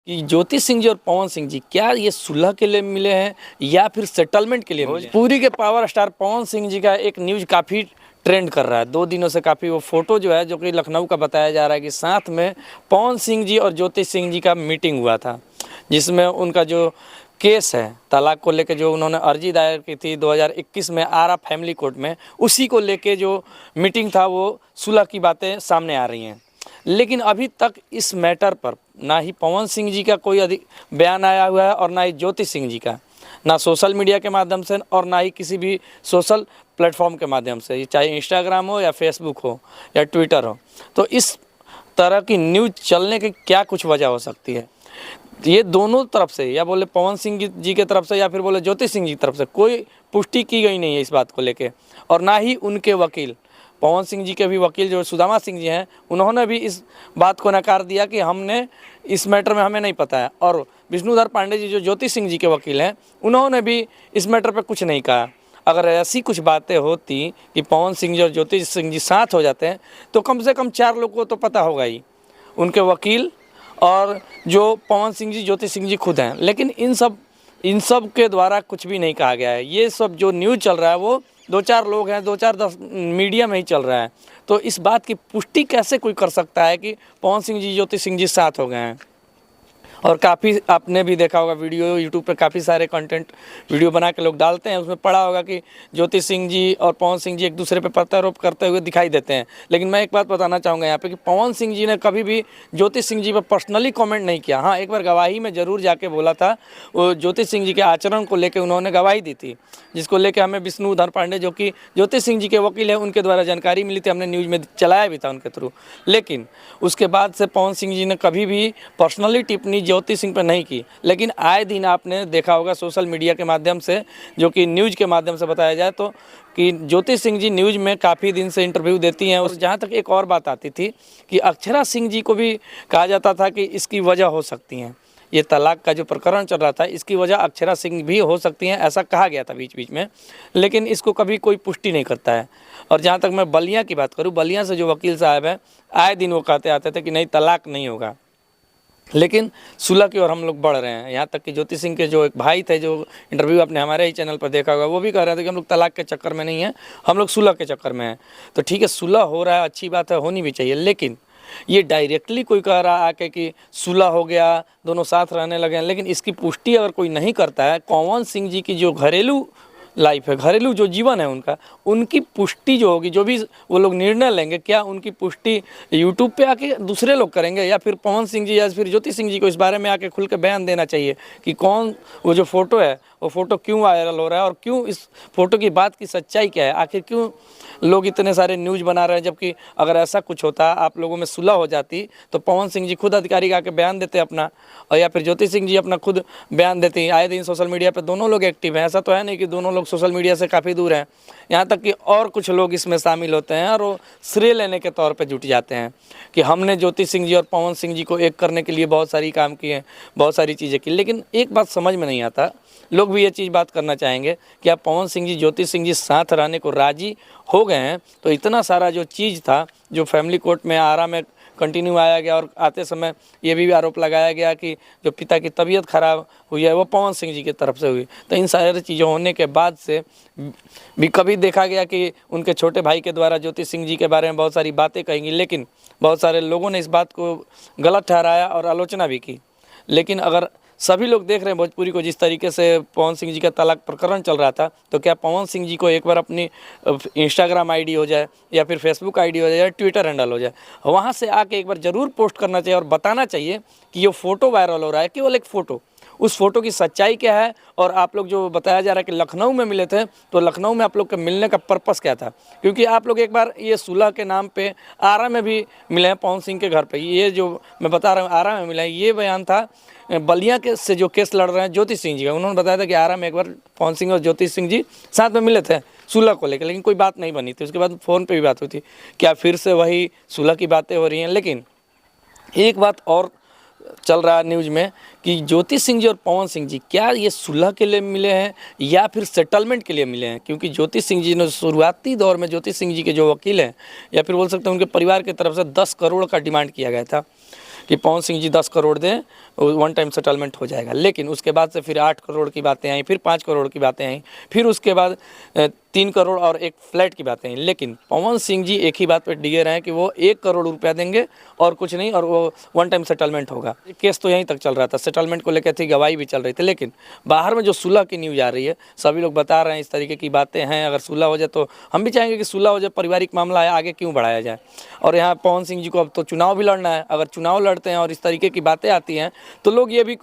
कि ज्योति सिंह जी और पवन सिंह जी क्या ये सुलह के लिए मिले हैं या फिर सेटलमेंट के लिए मिले हैं? पूरी के पावर स्टार पवन सिंह जी का एक न्यूज काफ़ी ट्रेंड कर रहा है 2 दिनों से। काफ़ी वो फोटो जो है जो कि लखनऊ का बताया जा रहा है कि साथ में पवन सिंह जी और ज्योति सिंह जी का मीटिंग हुआ था, जिसमें उनका जो केस है तलाक को लेकर जो उन्होंने अर्जी दायर की थी 2021 में आरा फैमिली कोर्ट में, उसी को लेके जो मीटिंग था वो सुलह की बातें सामने आ रही हैं। लेकिन अभी तक इस मैटर पर ना ही पवन सिंह जी का कोई अधिक बयान आया हुआ है और ना ही ज्योति सिंह जी का, ना सोशल मीडिया के माध्यम से और ना ही किसी भी सोशल प्लेटफॉर्म के माध्यम से, चाहे इंस्टाग्राम हो या फेसबुक हो या ट्विटर हो। तो इस तरह की न्यूज़ चलने की क्या कुछ वजह हो सकती है? ये दोनों तरफ से, या बोले पवन सिंह जी के तरफ से या फिर बोले ज्योति सिंह जी की तरफ से, कोई पुष्टि की गई नहीं है इस बात को लेके। और ना ही उनके वकील, पवन सिंह जी के भी वकील जो सुदामा सिंह जी हैं, उन्होंने भी इस बात को नकार दिया कि हमने इस मैटर में हमें नहीं पता है। और विष्णुधर पांडे जी जो ज्योति सिंह जी के वकील हैं, उन्होंने भी इस मैटर पर कुछ नहीं कहा। अगर ऐसी कुछ बातें होती कि पवन सिंह जी और ज्योति सिंह जी साथ हो जाते हैं तो कम से कम 4 लोग को तो पता होगा ही, उनके वकील और जो पवन सिंह जी ज्योति सिंह जी खुद हैं। लेकिन इन सब के द्वारा कुछ भी नहीं कहा गया है। ये सब जो न्यूज़ चल रहा है वो 2-4 लोग हैं, 2-4 मीडिया में ही चल रहा है। तो इस बात की पुष्टि कैसे कोई कर सकता है कि पवन सिंह जी ज्योति सिंह जी साथ हो गए हैं? और काफ़ी आपने भी देखा होगा वीडियो, यूट्यूब पे काफ़ी सारे कंटेंट वीडियो बना के लोग डालते हैं, उसमें पढ़ा होगा कि ज्योति सिंह जी और पवन सिंह जी एक दूसरे पे प्रत्यारोप करते हुए दिखाई देते हैं। लेकिन मैं एक बात बताना चाहूँगा यहाँ पे कि पवन सिंह जी ने कभी भी ज्योति सिंह जी पर पर्सनली कमेंट नहीं किया। हाँ, एक बार गवाही में ज़रूर जाके बोला था, वो ज्योति सिंह जी के आचरण को लेकर उन्होंने गवाही दी थी, जिसको लेकर हमें विष्णुधर पांडे जो कि ज्योति सिंह जी के वकील हैं, उनके द्वारा जानकारी मिली थी, हमने न्यूज़ में चलाया भी था उनके थ्रू। लेकिन उसके बाद से पवन सिंह जी ने कभी भी पर्सनली टिप्पणी ज्योति सिंह पर नहीं की। लेकिन आए दिन आपने देखा होगा सोशल मीडिया के माध्यम से, जो कि न्यूज़ के माध्यम से बताया जाए तो, कि ज्योति सिंह जी न्यूज़ में काफ़ी दिन से इंटरव्यू देती हैं। और जहाँ तक एक और बात आती थी कि अक्षरा सिंह जी को भी कहा जाता था कि इसकी वजह हो सकती हैं, ये तलाक का जो प्रकरण चल रहा था इसकी वजह अक्षरा सिंह भी हो सकती हैं, ऐसा कहा गया था बीच बीच में। लेकिन इसको कभी कोई पुष्टि नहीं करता है। और जहाँ तक मैं बलिया की बात करूँ, बलिया से जो वकील साहब हैं, आए दिन वो कहते आते थे कि नहीं, तलाक नहीं होगा। लेकिन सुलह की ओर हम लोग बढ़ रहे हैं। यहाँ तक कि ज्योति सिंह के जो एक भाई थे, जो इंटरव्यू आपने हमारे ही चैनल पर देखा होगा, वो भी कह रहे थे कि हम लोग तलाक के चक्कर में नहीं हैं, हम लोग सुलह के चक्कर में हैं। तो ठीक है, सुलह हो रहा है, अच्छी बात है, होनी भी चाहिए। लेकिन ये डायरेक्टली कोई कह रहा आके कि सुलह हो गया, दोनों साथ रहने लगे हैं, लेकिन इसकी पुष्टि अगर कोई नहीं करता है, पवन सिंह जी की जो घरेलू लाइफ है, घरेलू जो जीवन है उनका, उनकी पुष्टि जो होगी, जो भी वो लोग निर्णय लेंगे, क्या उनकी पुष्टि यूट्यूब पे आके दूसरे लोग करेंगे, या फिर पवन सिंह जी या फिर ज्योति सिंह जी को इस बारे में आके खुल के बयान देना चाहिए कि कौन वो जो फ़ोटो है वो फ़ोटो क्यों वायरल हो रहा है और क्यों इस फ़ोटो की बात की सच्चाई क्या है, आखिर क्यों लोग इतने सारे न्यूज़ बना रहे हैं। जबकि अगर ऐसा कुछ होता, आप लोगों में सुलह हो जाती, तो पवन सिंह जी खुद अधिकारी आके बयान देते अपना, और या फिर ज्योति सिंह जी अपना खुद बयान देती। आए दिन सोशल मीडिया पे दोनों लोग एक्टिव हैं, ऐसा तो है नहीं कि दोनों लोग सोशल मीडिया से काफ़ी दूर हैं। यहाँ तक कि और कुछ लोग इसमें शामिल होते हैं और वो श्रेय लेने के तौर पे जुट जाते हैं कि हमने ज्योति सिंह जी और पवन सिंह जी को एक करने के लिए बहुत सारी काम किए, बहुत सारी चीज़ें की। लेकिन एक बात समझ में नहीं आता, लोग भी ये चीज़ बात करना चाहेंगे कि आप पवन सिंह जी ज्योति सिंह जी साथ रहने को राज़ी हो गए हैं, तो इतना सारा जो चीज़ था जो फैमिली कोर्ट में आरा में कंटिन्यू आया गया, और आते समय ये भी आरोप लगाया गया कि जो पिता की तबीयत खराब हुई है वो पवन सिंह जी की तरफ से हुई। तो इन सारी चीज़ें होने के बाद से भी कभी देखा गया कि उनके छोटे भाई के द्वारा ज्योति सिंह जी के बारे में बहुत सारी बातें कहेंगी, लेकिन बहुत सारे लोगों ने इस बात को गलत ठहराया और आलोचना भी की। लेकिन अगर सभी लोग देख रहे हैं भोजपुरी को, जिस तरीके से पवन सिंह जी का तलाक प्रकरण चल रहा था, तो क्या पवन सिंह जी को एक बार अपनी इंस्टाग्राम आईडी हो जाए या फिर फेसबुक आईडी हो जाए या ट्विटर हैंडल हो जाए, वहाँ से आके एक बार ज़रूर पोस्ट करना चाहिए और बताना चाहिए कि ये फ़ोटो वायरल हो रहा है, केवल एक फ़ोटो, उस फ़ोटो की सच्चाई क्या है। और आप लोग जो बताया जा रहा है कि लखनऊ में मिले थे, तो लखनऊ में आप लोग के मिलने का पर्पस क्या था? क्योंकि आप लोग एक बार ये सुलह के नाम पे आरा में भी मिले हैं, पवन सिंह के घर पे। ये जो मैं बता रहा हूँ आरा में मिला है, ये बयान था बलिया के से जो केस लड़ रहे हैं ज्योति सिंह जी का। उन्होंने बताया था कि आरा में एक बार पवन सिंह और ज्योति सिंह जी साथ में मिले थे सुलह को लेकर, लेकिन कोई बात नहीं बनी थी। उसके बाद फ़ोन पे भी बात हुई थी। क्या फिर से वही सुलह की बातें हो रही हैं? लेकिन एक बात और चल रहा है न्यूज़ में कि ज्योति सिंह जी और पवन सिंह जी क्या ये सुलह के लिए मिले हैं या फिर सेटलमेंट के लिए मिले हैं? क्योंकि ज्योति सिंह जी ने शुरुआती दौर में ज्योति सिंह जी के जो वकील हैं, या फिर बोल सकते हैं उनके परिवार की तरफ से 10 करोड़ का डिमांड किया गया था कि पवन सिंह जी 10 करोड़ दें, वन टाइम सेटलमेंट हो जाएगा। लेकिन उसके बाद से फिर 8 करोड़ की बातें आई, फिर 5 करोड़ की बातें आई, फिर उसके बाद 3 करोड़ और एक फ्लैट की बातें आई। लेकिन पवन सिंह जी एक ही बात पर डिगे रहे हैं कि वो 1 करोड़ रुपया देंगे और कुछ नहीं, और वो वन टाइम सेटलमेंट होगा। केस तो यहीं तक चल रहा था, सेटलमेंट को लेकर थी, गवाही भी चल रही थी। लेकिन बाहर में जो सुलह की न्यूज़ आ रही है, सभी लोग बता रहे हैं इस तरीके की बातें हैं। अगर सुलह हो जाए तो हम भी चाहेंगे कि सुलह हो जाए, पारिवारिक मामला है, आगे क्यों बढ़ाया जाए। और यहाँ पवन सिंह जी को अब तो चुनाव भी लड़ना है। अगर चुनाव लड़ते हैं और इस तरीके की बातें आती हैं तो लोग ये भी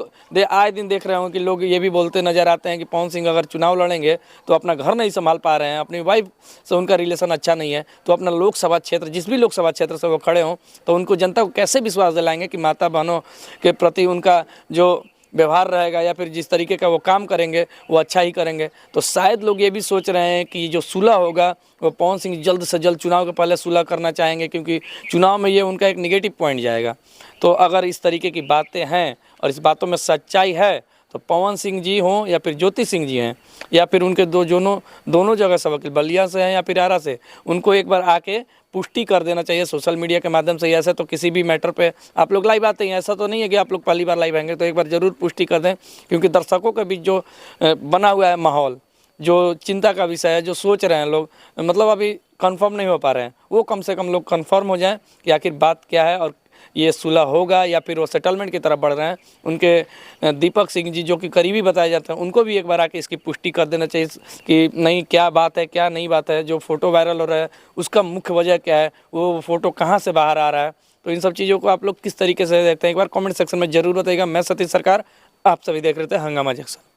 आए दिन देख रहे हो कि लोग ये भी बोलते नजर आते हैं कि पवन सिंह अगर चुनाव लड़ेंगे तो अपना घर नहीं संभाल पा रहे हैं, अपनी वाइफ से उनका रिलेशन अच्छा नहीं है, तो अपना लोकसभा क्षेत्र, जिस भी लोकसभा क्षेत्र से वो खड़े हों, तो उनको जनता को कैसे विश्वास दिलाएंगे कि माता बहनों के प्रति उनका जो व्यवहार रहेगा या फिर जिस तरीके का वो काम करेंगे वो अच्छा ही करेंगे। तो शायद लोग ये भी सोच रहे हैं कि जो सुलह होगा वो पवन सिंह जल्द से जल्द चुनाव के पहले सुलह करना चाहेंगे, क्योंकि चुनाव में ये उनका एक नेगेटिव पॉइंट जाएगा। तो अगर इस तरीके की बातें हैं और इस बातों में सच्चाई है तो पवन सिंह जी हों या फिर ज्योति सिंह जी हैं या फिर उनके दोनों जगह से वकील, बलिया से हैं या फिर आरा से, उनको एक बार आके पुष्टि कर देना चाहिए सोशल मीडिया के माध्यम से। ऐसा तो किसी भी मैटर पे आप लोग लाइव आते हैं, ऐसा तो नहीं है कि आप लोग पहली बार लाइव आएंगे, तो एक बार ज़रूर पुष्टि कर दें। क्योंकि दर्शकों के बीच जो बना हुआ है माहौल, जो चिंता का विषय है, जो सोच रहे हैं लोग, मतलब अभी कंफर्म नहीं हो पा रहे हैं, वो कम से कम लोग कंफर्म हो जाएं कि आखिर बात क्या है और ये सुलह होगा या फिर वो सेटलमेंट की तरफ बढ़ रहे हैं। उनके दीपक सिंह जी जो कि करीबी बताए जाते हैं, उनको भी एक बार आके इसकी पुष्टि कर देना चाहिए कि नहीं, क्या बात है क्या नहीं बात है। जो फ़ोटो वायरल हो रहा है उसका मुख्य वजह क्या है, वो फ़ोटो कहाँ से बाहर आ रहा है। तो इन सब चीज़ों को आप लोग किस तरीके से देखते हैं, एक बार कमेंट सेक्शन में ज़रूर बताइएगा। मैं सतीश सरकार, आप सभी देख रहे थे हंगामा जंक्शन।